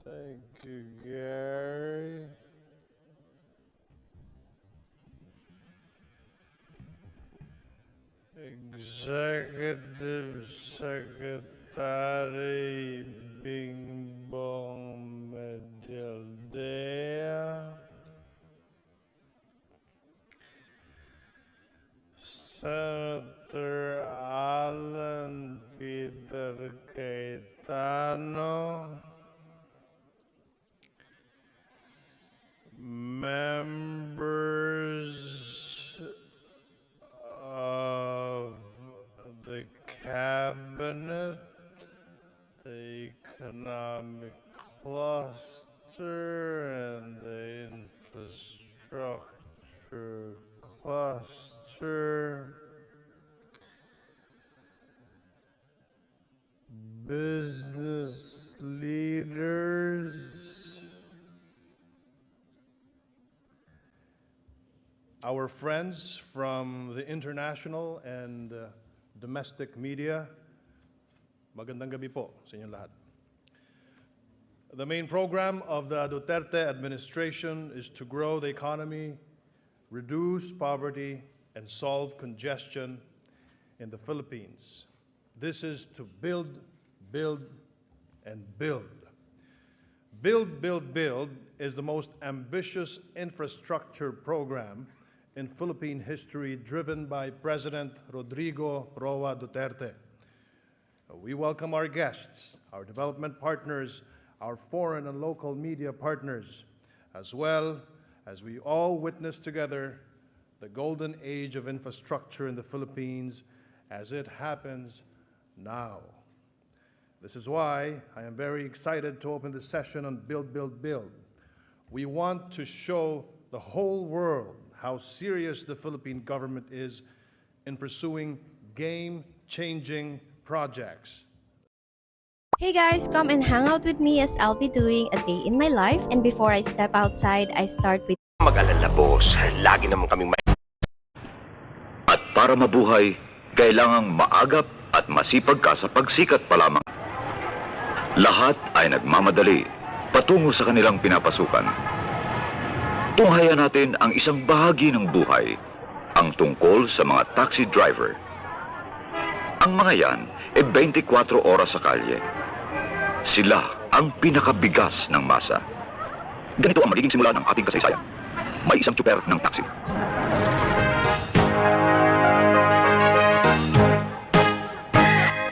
Thank you, Gary. Executive Secretary Bingbong Medialdea, Senator Alan Peter Cayetano, members of the Cabinet, the Economic Cluster, and the Infrastructure Cluster, business leaders, our friends from the international and domestic media, magandang gabi po sa inyong lahat. The main program of the Duterte administration is to grow the economy, reduce poverty, and solve congestion in the Philippines. This is to build, build, and build. Build, Build, Build is the most ambitious infrastructure program in Philippine history, driven by President Rodrigo Roa Duterte. We welcome our guests, our development partners, our foreign and local media partners, as well as we all witness together the golden age of infrastructure in the Philippines as it happens now. This is why I am very excited to open this session on Build, Build, Build. We want to show the whole world how serious the Philippine government is in pursuing game-changing projects. Hey guys, come and hang out with me as I'll be doing a day in my life. And before I step outside, I start with Mag-alala, boss. Lagi naman kaming At para mabuhay, kailangang maagap at masipag ka sa pagsikat pa lamang. Lahat ay nagmamadali patungo sa kanilang pinapasukan. Tunghayan natin ang isang bahagi ng buhay, ang tungkol sa mga taxi driver. Ang mga yan ay 24 oras sa kalye. Sila ang pinakabigas ng masa. Ganito ang magiging simula ng ating kasaysayan. May isang tsuper ng taxi.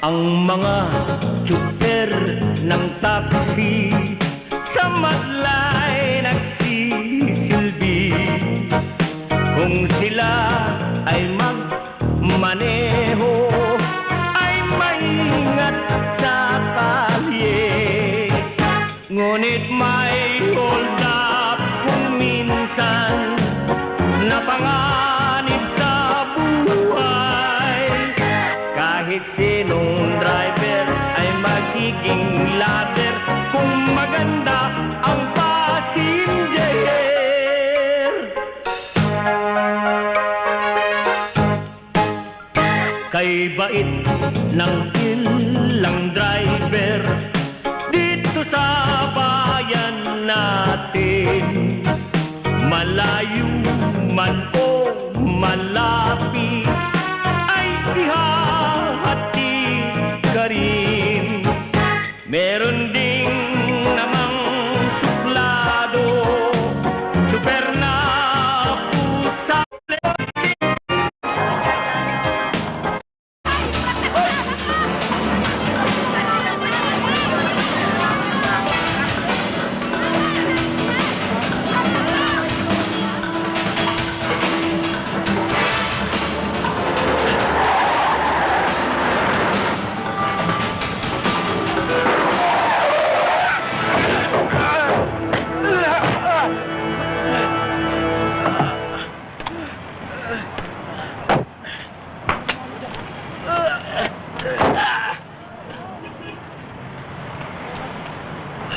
Ang mga tsuper ng taxi sa madlay nagsisilbi. Kung sila ay magmaneho, ay maingat sa kalye. Ngunit may hold up kung minsan napanganib sa buhay. Kahit sinong driver ay magiging ladder kung maganda ang passenger. Kay bait ng ilang driver dito sa bayan natin, malayo man o malapit ay ihahati ka rin. Meron ding namang suplado, super na pusa.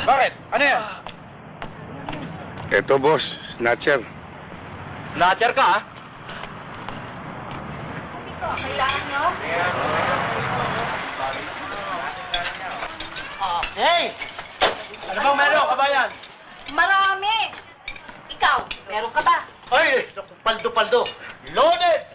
Bakit? Ano yan? Eto, boss. Snatcher. Snatcher ka, ha? Kailangan nyo? Hey! Ano Ano bang meron, kabayan? Marami! Ikaw, meron ka ba? Ay, paldo-paldo. Loaded!